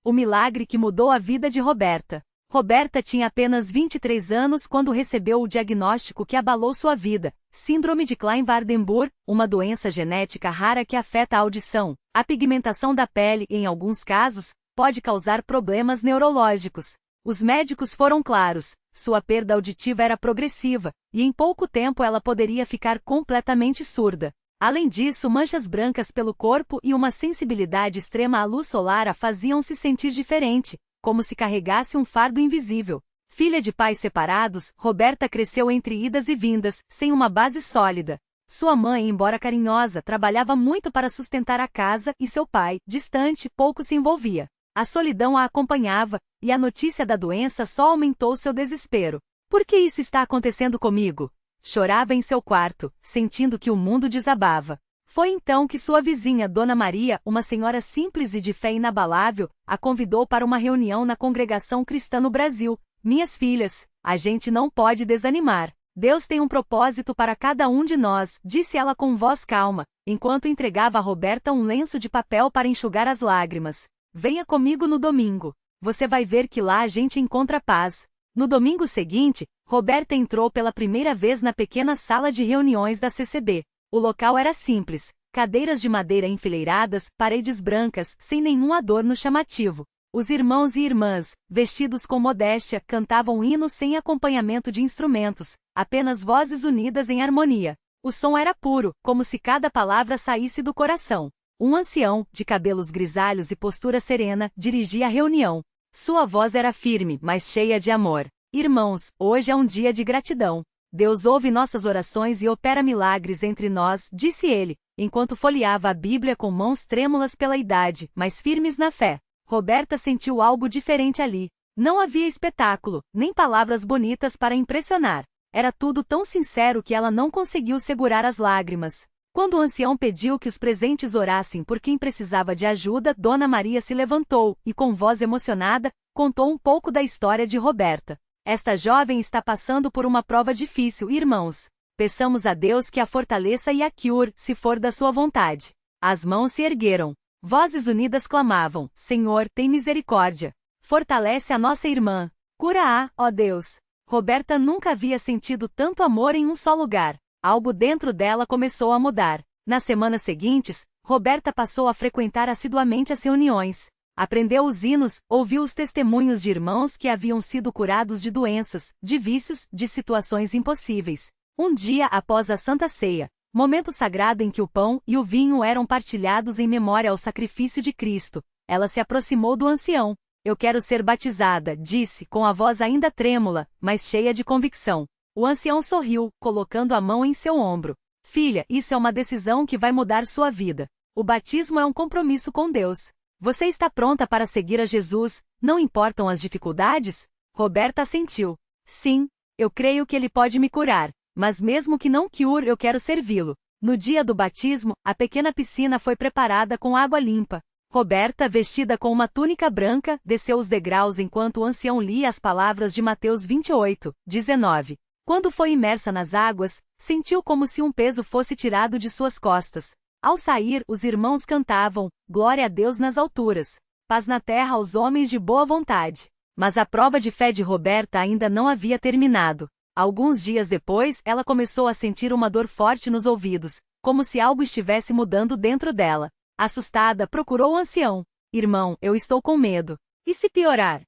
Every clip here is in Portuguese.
O milagre que mudou a vida de Roberta. Roberta tinha apenas 23 anos quando recebeu o diagnóstico que abalou sua vida: Síndrome de Klein-Wardenburg, uma doença genética rara que afeta a audição. A pigmentação da pele, em alguns casos, pode causar problemas neurológicos. Os médicos foram claros: sua perda auditiva era progressiva, e em pouco tempo ela poderia ficar completamente surda. Além disso, manchas brancas pelo corpo e uma sensibilidade extrema à luz solar a faziam-se sentir diferente, como se carregasse um fardo invisível. Filha de pais separados, Roberta cresceu entre idas e vindas, sem uma base sólida. Sua mãe, embora carinhosa, trabalhava muito para sustentar a casa e seu pai, distante, pouco se envolvia. A solidão a acompanhava, e a notícia da doença só aumentou seu desespero. Por que isso está acontecendo comigo? Chorava em seu quarto, sentindo que o mundo desabava. Foi então que sua vizinha, Dona Maria, uma senhora simples e de fé inabalável, a convidou para uma reunião na Congregação Cristã no Brasil. Minhas filhas, a gente não pode desanimar. Deus tem um propósito para cada um de nós, disse ela com voz calma, enquanto entregava a Roberta um lenço de papel para enxugar as lágrimas. Venha comigo no domingo. Você vai ver que lá a gente encontra paz. No domingo seguinte, Roberta entrou pela primeira vez na pequena sala de reuniões da CCB. O local era simples: cadeiras de madeira enfileiradas, paredes brancas, sem nenhum adorno chamativo. Os irmãos e irmãs, vestidos com modéstia, cantavam hinos sem acompanhamento de instrumentos, apenas vozes unidas em harmonia. O som era puro, como se cada palavra saísse do coração. Um ancião, de cabelos grisalhos e postura serena, dirigia a reunião. Sua voz era firme, mas cheia de amor. Irmãos, hoje é um dia de gratidão. Deus ouve nossas orações e opera milagres entre nós, disse ele, enquanto folheava a Bíblia com mãos trêmulas pela idade, mas firmes na fé. Roberta sentiu algo diferente ali. Não havia espetáculo, nem palavras bonitas para impressionar. Era tudo tão sincero que ela não conseguiu segurar as lágrimas. Quando o ancião pediu que os presentes orassem por quem precisava de ajuda, Dona Maria se levantou e, com voz emocionada, contou um pouco da história de Roberta. Esta jovem está passando por uma prova difícil, irmãos. Peçamos a Deus que a fortaleça e a cure, se for da sua vontade. As mãos se ergueram. Vozes unidas clamavam: Senhor, tem misericórdia. Fortalece a nossa irmã. Cura-a, ó Deus. Roberta nunca havia sentido tanto amor em um só lugar. Algo dentro dela começou a mudar. Nas semanas seguintes, Roberta passou a frequentar assiduamente as reuniões. Aprendeu os hinos, ouviu os testemunhos de irmãos que haviam sido curados de doenças, de vícios, de situações impossíveis. Um dia após a Santa Ceia, momento sagrado em que o pão e o vinho eram partilhados em memória ao sacrifício de Cristo, ela se aproximou do ancião. Eu quero ser batizada, disse, com a voz ainda trêmula, mas cheia de convicção. O ancião sorriu, colocando a mão em seu ombro. Filha, isso é uma decisão que vai mudar sua vida. O batismo é um compromisso com Deus. Você está pronta para seguir a Jesus, não importam as dificuldades? Roberta assentiu. Sim, eu creio que ele pode me curar, mas mesmo que não cure, eu quero servi-lo. No dia do batismo, a pequena piscina foi preparada com água limpa. Roberta, vestida com uma túnica branca, desceu os degraus enquanto o ancião lia as palavras de Mateus 28:19. Quando foi imersa nas águas, sentiu como se um peso fosse tirado de suas costas. Ao sair, os irmãos cantavam: Glória a Deus nas alturas, paz na terra aos homens de boa vontade. Mas a prova de fé de Roberta ainda não havia terminado. Alguns dias depois, ela começou a sentir uma dor forte nos ouvidos, como se algo estivesse mudando dentro dela. Assustada, procurou o ancião. Irmão, eu estou com medo. E se piorar?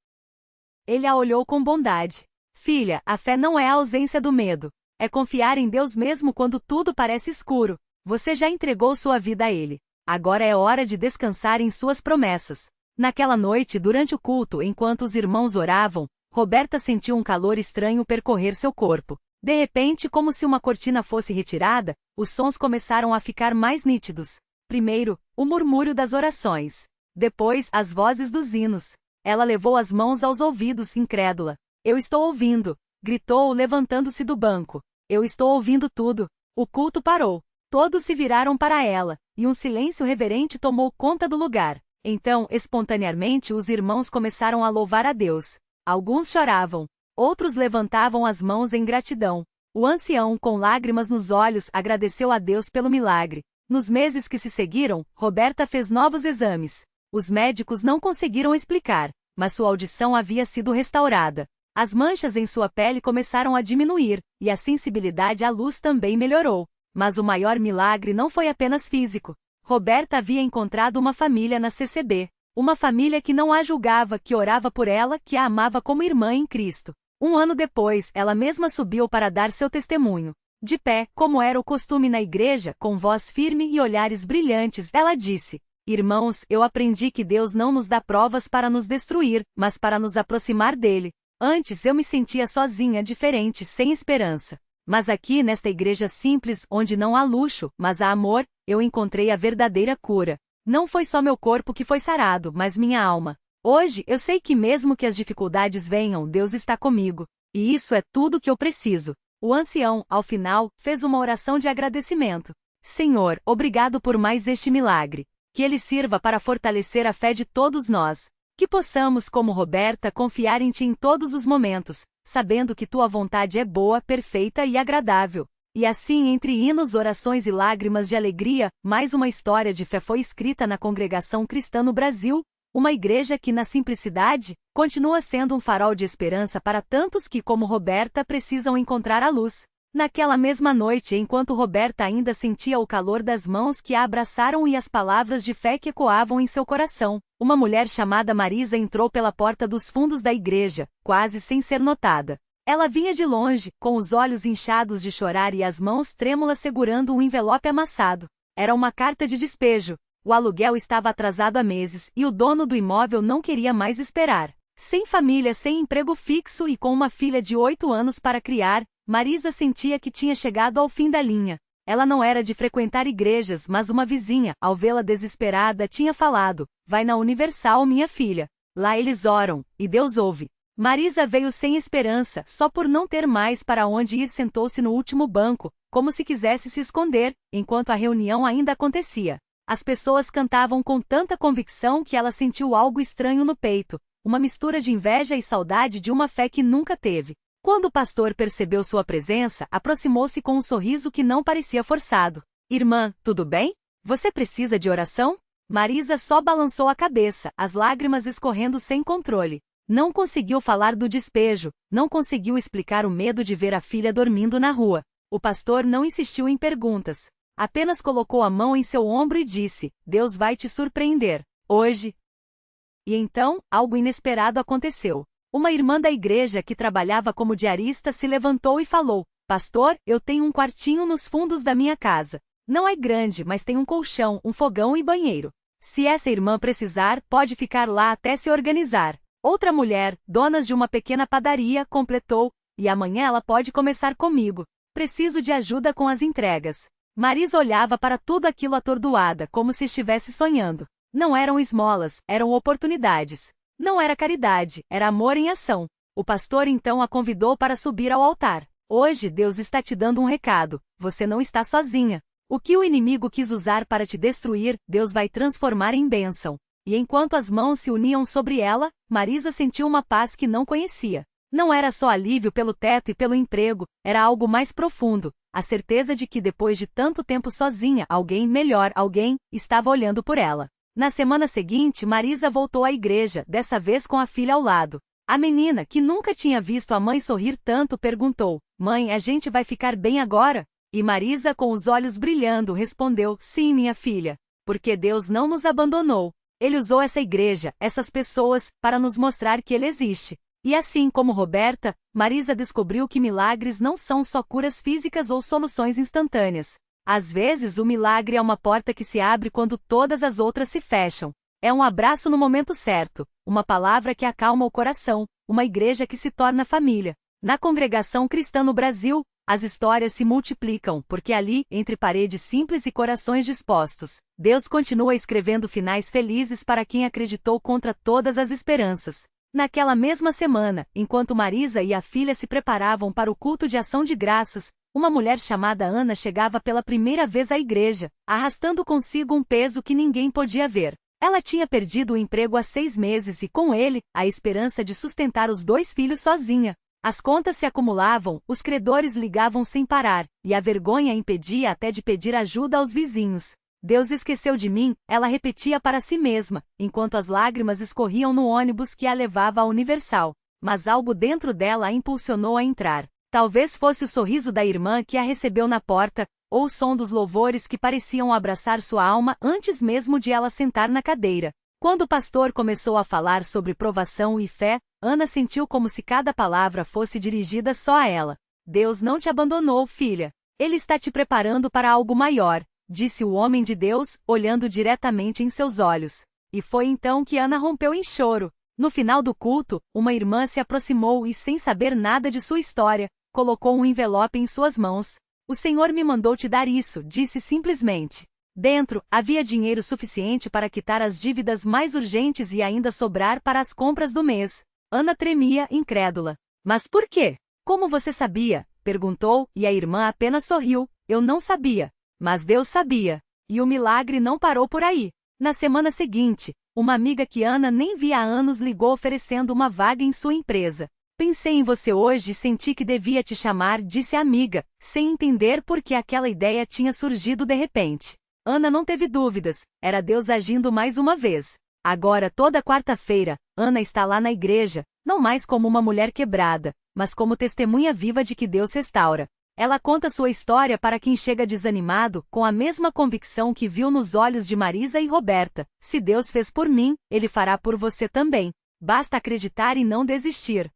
Ele a olhou com bondade. Filha, a fé não é a ausência do medo. É confiar em Deus mesmo quando tudo parece escuro. Você já entregou sua vida a Ele. Agora é hora de descansar em suas promessas. Naquela noite, durante o culto, enquanto os irmãos oravam, Roberta sentiu um calor estranho percorrer seu corpo. De repente, como se uma cortina fosse retirada, os sons começaram a ficar mais nítidos. Primeiro, o murmúrio das orações. Depois, as vozes dos hinos. Ela levou as mãos aos ouvidos, incrédula. Eu estou ouvindo, gritou, levantando-se do banco. Eu estou ouvindo tudo. O culto parou. Todos se viraram para ela, e um silêncio reverente tomou conta do lugar. Então, espontaneamente, os irmãos começaram a louvar a Deus. Alguns choravam. Outros levantavam as mãos em gratidão. O ancião, com lágrimas nos olhos, agradeceu a Deus pelo milagre. Nos meses que se seguiram, Roberta fez novos exames. Os médicos não conseguiram explicar, mas sua audição havia sido restaurada. As manchas em sua pele começaram a diminuir, e a sensibilidade à luz também melhorou. Mas o maior milagre não foi apenas físico. Roberta havia encontrado uma família na CCB. Uma família que não a julgava, que orava por ela, que a amava como irmã em Cristo. Um ano depois, ela mesma subiu para dar seu testemunho. De pé, como era o costume na igreja, com voz firme e olhares brilhantes, ela disse: Irmãos, eu aprendi que Deus não nos dá provas para nos destruir, mas para nos aproximar dele. Antes eu me sentia sozinha, diferente, sem esperança. Mas aqui nesta igreja simples, onde não há luxo, mas há amor, eu encontrei a verdadeira cura. Não foi só meu corpo que foi sarado, mas minha alma. Hoje eu sei que mesmo que as dificuldades venham, Deus está comigo. E isso é tudo que eu preciso. O ancião, ao final, fez uma oração de agradecimento. Senhor, obrigado por mais este milagre. Que ele sirva para fortalecer a fé de todos nós. Que possamos, como Roberta, confiar em Ti em todos os momentos, sabendo que Tua vontade é boa, perfeita e agradável. E assim, entre hinos, orações e lágrimas de alegria, mais uma história de fé foi escrita na Congregação Cristã no Brasil, uma igreja que, na simplicidade, continua sendo um farol de esperança para tantos que, como Roberta, precisam encontrar a luz. Naquela mesma noite, enquanto Roberta ainda sentia o calor das mãos que a abraçaram e as palavras de fé que ecoavam em seu coração, uma mulher chamada Marisa entrou pela porta dos fundos da igreja, quase sem ser notada. Ela vinha de longe, com os olhos inchados de chorar e as mãos trêmulas segurando um envelope amassado. Era uma carta de despejo. O aluguel estava atrasado há meses e o dono do imóvel não queria mais esperar. Sem família, sem emprego fixo e com uma filha de 8 anos para criar, Marisa sentia que tinha chegado ao fim da linha. Ela não era de frequentar igrejas, mas uma vizinha, ao vê-la desesperada, tinha falado: vai na Universal, minha filha. Lá eles oram, e Deus ouve. Marisa veio sem esperança, só por não ter mais para onde ir, sentou-se no último banco, como se quisesse se esconder, enquanto a reunião ainda acontecia. As pessoas cantavam com tanta convicção que ela sentiu algo estranho no peito, uma mistura de inveja e saudade de uma fé que nunca teve. Quando o pastor percebeu sua presença, aproximou-se com um sorriso que não parecia forçado. Irmã, tudo bem? Você precisa de oração? Marisa só balançou a cabeça, as lágrimas escorrendo sem controle. Não conseguiu falar do despejo, não conseguiu explicar o medo de ver a filha dormindo na rua. O pastor não insistiu em perguntas. Apenas colocou a mão em seu ombro e disse: Deus vai te surpreender. Hoje. E então, algo inesperado aconteceu. Uma irmã da igreja que trabalhava como diarista se levantou e falou: Pastor, eu tenho um quartinho nos fundos da minha casa. Não é grande, mas tem um colchão, um fogão e banheiro. Se essa irmã precisar, pode ficar lá até se organizar. Outra mulher, dona de uma pequena padaria, completou: E amanhã ela pode começar comigo. Preciso de ajuda com as entregas. Marisa olhava para tudo aquilo atordoada, como se estivesse sonhando. Não eram esmolas, eram oportunidades. Não era caridade, era amor em ação. O pastor então a convidou para subir ao altar. Hoje Deus está te dando um recado. Você não está sozinha. O que o inimigo quis usar para te destruir, Deus vai transformar em bênção. E enquanto as mãos se uniam sobre ela, Marisa sentiu uma paz que não conhecia. Não era só alívio pelo teto e pelo emprego, era algo mais profundo. A certeza de que depois de tanto tempo sozinha, alguém melhor, alguém, estava olhando por ela. Na semana seguinte, Marisa voltou à igreja, dessa vez com a filha ao lado. A menina, que nunca tinha visto a mãe sorrir tanto, perguntou: Mãe, a gente vai ficar bem agora? E Marisa, com os olhos brilhando, respondeu: Sim, minha filha. Porque Deus não nos abandonou. Ele usou essa igreja, essas pessoas, para nos mostrar que Ele existe. E assim como Roberta, Marisa descobriu que milagres não são só curas físicas ou soluções instantâneas. Às vezes o milagre é uma porta que se abre quando todas as outras se fecham. É um abraço no momento certo, uma palavra que acalma o coração, uma igreja que se torna família. Na Congregação Cristã no Brasil, as histórias se multiplicam, porque ali, entre paredes simples e corações dispostos, Deus continua escrevendo finais felizes para quem acreditou contra todas as esperanças. Naquela mesma semana, enquanto Marisa e a filha se preparavam para o culto de ação de graças, uma mulher chamada Ana chegava pela primeira vez à igreja, arrastando consigo um peso que ninguém podia ver. Ela tinha perdido o emprego há 6 meses e, com ele, a esperança de sustentar os 2 filhos sozinha. As contas se acumulavam, os credores ligavam sem parar, e a vergonha impedia até de pedir ajuda aos vizinhos. Deus esqueceu de mim, ela repetia para si mesma, enquanto as lágrimas escorriam no ônibus que a levava à Universal. Mas algo dentro dela a impulsionou a entrar. Talvez fosse o sorriso da irmã que a recebeu na porta, ou o som dos louvores que pareciam abraçar sua alma antes mesmo de ela sentar na cadeira. Quando o pastor começou a falar sobre provação e fé, Ana sentiu como se cada palavra fosse dirigida só a ela. Deus não te abandonou, filha. Ele está te preparando para algo maior, disse o homem de Deus, olhando diretamente em seus olhos. E foi então que Ana rompeu em choro. No final do culto, uma irmã se aproximou e, sem saber nada de sua história, colocou um envelope em suas mãos. O Senhor me mandou te dar isso, disse simplesmente. Dentro, havia dinheiro suficiente para quitar as dívidas mais urgentes e ainda sobrar para as compras do mês. Ana tremia, incrédula. Mas por quê? Como você sabia? Perguntou, e a irmã apenas sorriu. Eu não sabia. Mas Deus sabia. E o milagre não parou por aí. Na semana seguinte, uma amiga que Ana nem via há anos ligou oferecendo uma vaga em sua empresa. Pensei em você hoje e senti que devia te chamar, disse a amiga, sem entender por que aquela ideia tinha surgido de repente. Ana não teve dúvidas, era Deus agindo mais uma vez. Agora, toda quarta-feira, Ana está lá na igreja, não mais como uma mulher quebrada, mas como testemunha viva de que Deus restaura. Ela conta sua história para quem chega desanimado, com a mesma convicção que viu nos olhos de Marisa e Roberta. Se Deus fez por mim, Ele fará por você também. Basta acreditar e não desistir.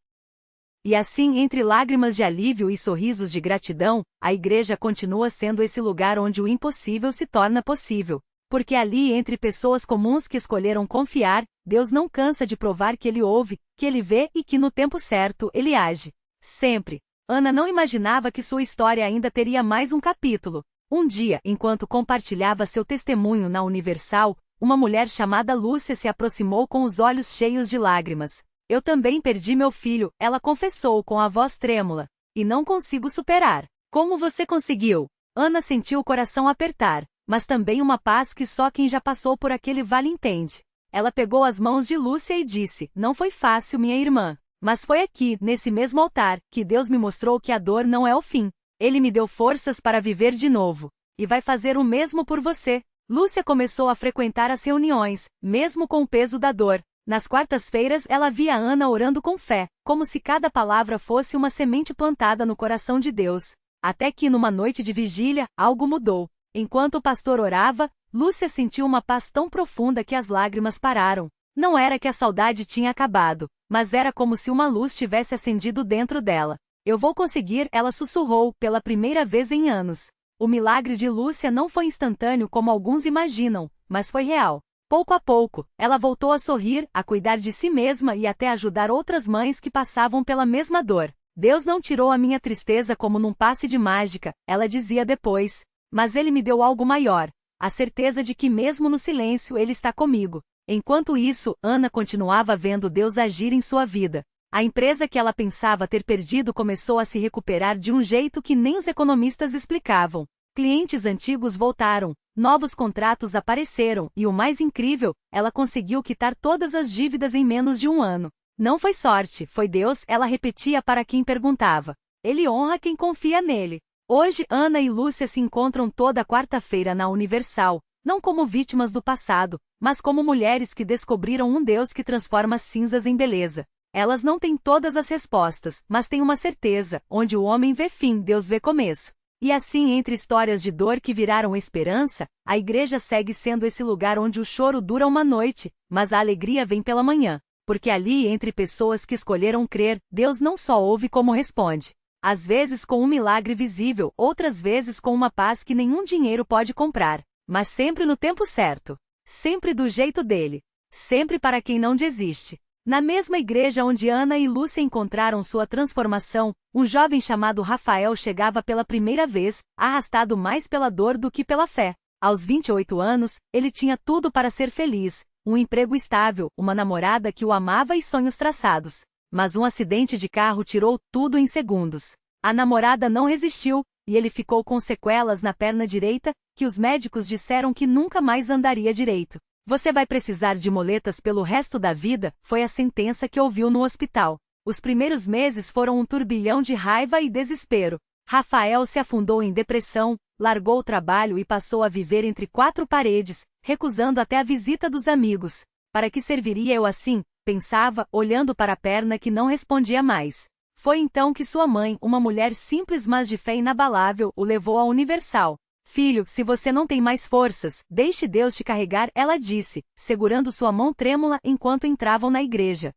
E assim, entre lágrimas de alívio e sorrisos de gratidão, a igreja continua sendo esse lugar onde o impossível se torna possível. Porque ali, entre pessoas comuns que escolheram confiar, Deus não cansa de provar que Ele ouve, que Ele vê e que no tempo certo Ele age. Sempre. Ana não imaginava que sua história ainda teria mais um capítulo. Um dia, enquanto compartilhava seu testemunho na Universal, uma mulher chamada Lúcia se aproximou com os olhos cheios de lágrimas. Eu também perdi meu filho, ela confessou com a voz trêmula. E não consigo superar. Como você conseguiu? Ana sentiu o coração apertar, mas também uma paz que só quem já passou por aquele vale entende. Ela pegou as mãos de Lúcia e disse, não foi fácil, minha irmã. Mas foi aqui, nesse mesmo altar, que Deus me mostrou que a dor não é o fim. Ele me deu forças para viver de novo. E vai fazer o mesmo por você. Lúcia começou a frequentar as reuniões, mesmo com o peso da dor. Nas quartas-feiras ela via Ana orando com fé, como se cada palavra fosse uma semente plantada no coração de Deus. Até que numa noite de vigília, algo mudou. Enquanto o pastor orava, Lúcia sentiu uma paz tão profunda que as lágrimas pararam. Não era que a saudade tinha acabado, mas era como se uma luz tivesse acendido dentro dela. Eu vou conseguir, ela sussurrou, pela primeira vez em anos. O milagre de Lúcia não foi instantâneo como alguns imaginam, mas foi real. Pouco a pouco, ela voltou a sorrir, a cuidar de si mesma e até ajudar outras mães que passavam pela mesma dor. Deus não tirou a minha tristeza como num passe de mágica, ela dizia depois. Mas Ele me deu algo maior, a certeza de que mesmo no silêncio Ele está comigo. Enquanto isso, Ana continuava vendo Deus agir em sua vida. A empresa que ela pensava ter perdido começou a se recuperar de um jeito que nem os economistas explicavam. Clientes antigos voltaram, novos contratos apareceram e o mais incrível, ela conseguiu quitar todas as dívidas em menos de um ano. Não foi sorte, foi Deus, ela repetia para quem perguntava. Ele honra quem confia nele. Hoje, Ana e Lúcia se encontram toda quarta-feira na Universal, não como vítimas do passado, mas como mulheres que descobriram um Deus que transforma cinzas em beleza. Elas não têm todas as respostas, mas têm uma certeza, onde o homem vê fim, Deus vê começo. E assim, entre histórias de dor que viraram esperança, a igreja segue sendo esse lugar onde o choro dura uma noite, mas a alegria vem pela manhã. Porque ali, entre pessoas que escolheram crer, Deus não só ouve como responde. Às vezes com um milagre visível, outras vezes com uma paz que nenhum dinheiro pode comprar. Mas sempre no tempo certo. Sempre do jeito dele. Sempre para quem não desiste. Na mesma igreja onde Ana e Lúcia encontraram sua transformação, um jovem chamado Rafael chegava pela primeira vez, arrastado mais pela dor do que pela fé. Aos 28 anos, ele tinha tudo para ser feliz, um emprego estável, uma namorada que o amava e sonhos traçados. Mas um acidente de carro tirou tudo em segundos. A namorada não resistiu, e ele ficou com sequelas na perna direita, que os médicos disseram que nunca mais andaria direito. Você vai precisar de moletas pelo resto da vida, foi a sentença que ouviu no hospital. Os primeiros meses foram um turbilhão de raiva e desespero. Rafael se afundou em depressão, largou o trabalho e passou a viver entre quatro paredes, recusando até a visita dos amigos. Para que serviria eu assim? Pensava, olhando para a perna que não respondia mais. Foi então que sua mãe, uma mulher simples mas de fé inabalável, o levou à Universal. Filho, se você não tem mais forças, deixe Deus te carregar, ela disse, segurando sua mão trêmula enquanto entravam na igreja.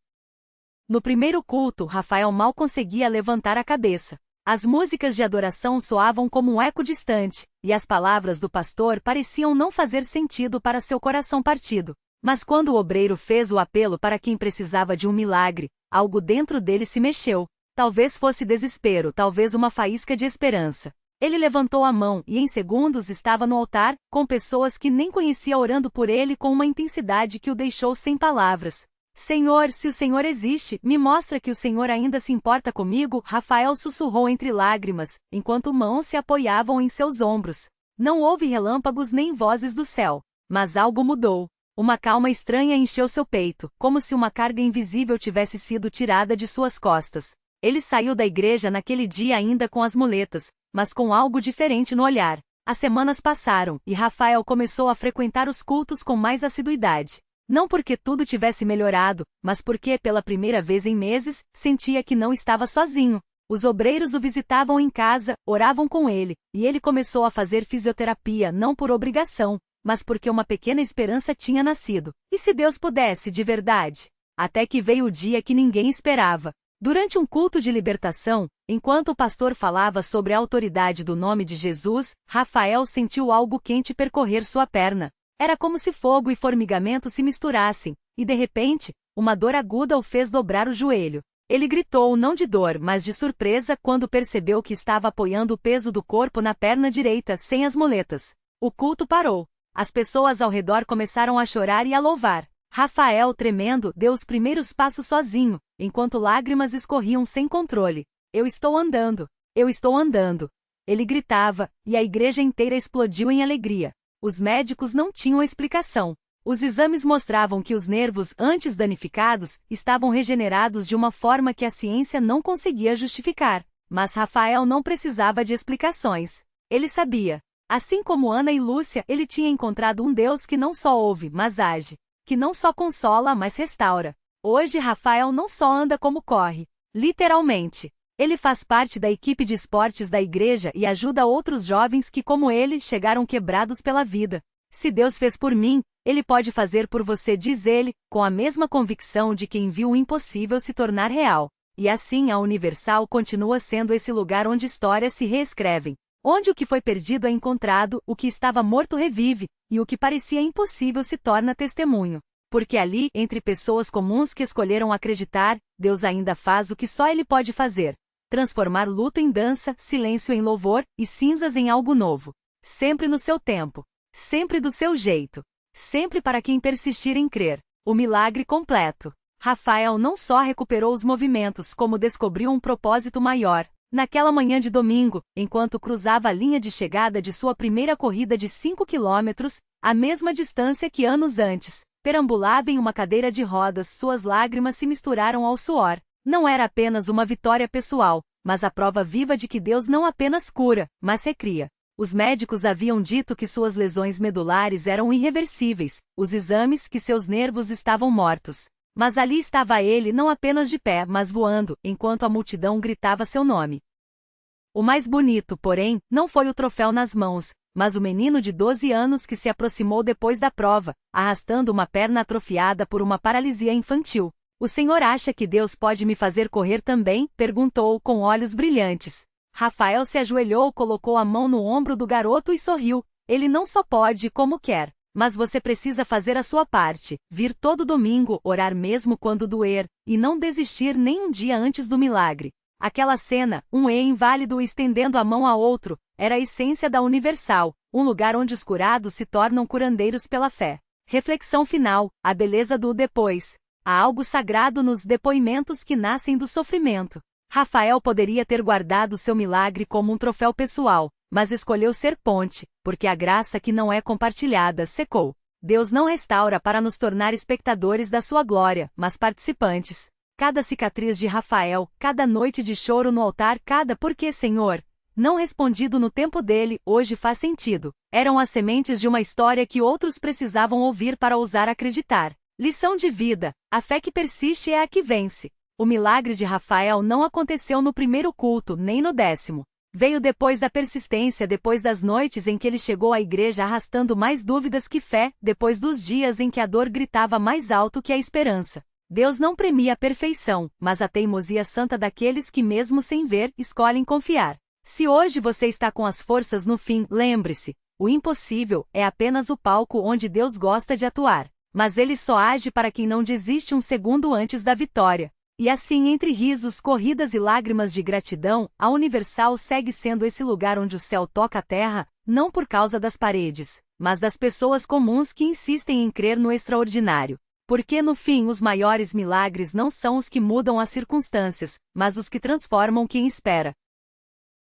No primeiro culto, Rafael mal conseguia levantar a cabeça. As músicas de adoração soavam como um eco distante, e as palavras do pastor pareciam não fazer sentido para seu coração partido. Mas quando o obreiro fez o apelo para quem precisava de um milagre, algo dentro dele se mexeu. Talvez fosse desespero, talvez uma faísca de esperança. Ele levantou a mão e em segundos estava no altar, com pessoas que nem conhecia orando por ele com uma intensidade que o deixou sem palavras. Senhor, se o Senhor existe, me mostra que o Senhor ainda se importa comigo, Rafael sussurrou entre lágrimas, enquanto mãos se apoiavam em seus ombros. Não houve relâmpagos nem vozes do céu. Mas algo mudou. Uma calma estranha encheu seu peito, como se uma carga invisível tivesse sido tirada de suas costas. Ele saiu da igreja naquele dia ainda com as muletas, mas com algo diferente no olhar. As semanas passaram, e Rafael começou a frequentar os cultos com mais assiduidade. Não porque tudo tivesse melhorado, mas porque, pela primeira vez em meses, sentia que não estava sozinho. Os obreiros o visitavam em casa, oravam com ele, e ele começou a fazer fisioterapia não por obrigação, mas porque uma pequena esperança tinha nascido. E se Deus pudesse de verdade? Até que veio o dia que ninguém esperava. Durante um culto de libertação, enquanto o pastor falava sobre a autoridade do nome de Jesus, Rafael sentiu algo quente percorrer sua perna. Era como se fogo e formigamento se misturassem, e de repente, uma dor aguda o fez dobrar o joelho. Ele gritou não de dor, mas de surpresa quando percebeu que estava apoiando o peso do corpo na perna direita, sem as muletas. O culto parou. As pessoas ao redor começaram a chorar e a louvar. Rafael, tremendo, deu os primeiros passos sozinho, enquanto lágrimas escorriam sem controle. Eu estou andando. Eu estou andando. Ele gritava, e a igreja inteira explodiu em alegria. Os médicos não tinham explicação. Os exames mostravam que os nervos antes danificados estavam regenerados de uma forma que a ciência não conseguia justificar. Mas Rafael não precisava de explicações. Ele sabia. Assim como Ana e Lúcia, ele tinha encontrado um Deus que não só ouve, mas age. Que não só consola, mas restaura. Hoje Rafael não só anda como corre. Literalmente. Ele faz parte da equipe de esportes da igreja e ajuda outros jovens que, como ele, chegaram quebrados pela vida. Se Deus fez por mim, Ele pode fazer por você, diz ele, com a mesma convicção de quem viu o impossível se tornar real. E assim a Universal continua sendo esse lugar onde histórias se reescrevem. Onde o que foi perdido é encontrado, o que estava morto revive, e o que parecia impossível se torna testemunho. Porque ali, entre pessoas comuns que escolheram acreditar, Deus ainda faz o que só Ele pode fazer. Transformar luto em dança, silêncio em louvor, e cinzas em algo novo. Sempre no seu tempo. Sempre do seu jeito. Sempre para quem persistir em crer. O milagre completo. Rafael não só recuperou os movimentos, como descobriu um propósito maior. Naquela manhã de domingo, enquanto cruzava a linha de chegada de sua primeira corrida de 5 quilômetros, a mesma distância que anos antes, perambulava em uma cadeira de rodas, suas lágrimas se misturaram ao suor. Não era apenas uma vitória pessoal, mas a prova viva de que Deus não apenas cura, mas recria. Os médicos haviam dito que suas lesões medulares eram irreversíveis, os exames que seus nervos estavam mortos. Mas ali estava ele não apenas de pé, mas voando, enquanto a multidão gritava seu nome. O mais bonito, porém, não foi o troféu nas mãos, mas o menino de 12 anos que se aproximou depois da prova, arrastando uma perna atrofiada por uma paralisia infantil. O senhor acha que Deus pode me fazer correr também? Perguntou com olhos brilhantes. Rafael se ajoelhou, colocou a mão no ombro do garoto e sorriu. Ele não só pode como quer. Mas você precisa fazer a sua parte, vir todo domingo, orar mesmo quando doer, e não desistir nem um dia antes do milagre. Aquela cena, um inválido estendendo a mão a outro, era a essência da Universal, um lugar onde os curados se tornam curandeiros pela fé. Reflexão final, a beleza do depois. Há algo sagrado nos depoimentos que nascem do sofrimento. Rafael poderia ter guardado seu milagre como um troféu pessoal, mas escolheu ser ponte, porque a graça que não é compartilhada secou. Deus não restaura para nos tornar espectadores da sua glória, mas participantes. Cada cicatriz de Rafael, cada noite de choro no altar, cada "Por que, Senhor?", não respondido no tempo dele, hoje faz sentido. Eram as sementes de uma história que outros precisavam ouvir para ousar acreditar. Lição de vida: a fé que persiste é a que vence. O milagre de Rafael não aconteceu no primeiro culto, nem no 10º. Veio depois da persistência, depois das noites em que ele chegou à igreja arrastando mais dúvidas que fé, depois dos dias em que a dor gritava mais alto que a esperança. Deus não premia a perfeição, mas a teimosia santa daqueles que mesmo sem ver, escolhem confiar. Se hoje você está com as forças no fim, lembre-se, o impossível é apenas o palco onde Deus gosta de atuar. Mas ele só age para quem não desiste um segundo antes da vitória. E assim, entre risos, corridas e lágrimas de gratidão, a Universal segue sendo esse lugar onde o céu toca a terra, não por causa das paredes, mas das pessoas comuns que insistem em crer no extraordinário. Porque no fim os maiores milagres não são os que mudam as circunstâncias, mas os que transformam quem espera.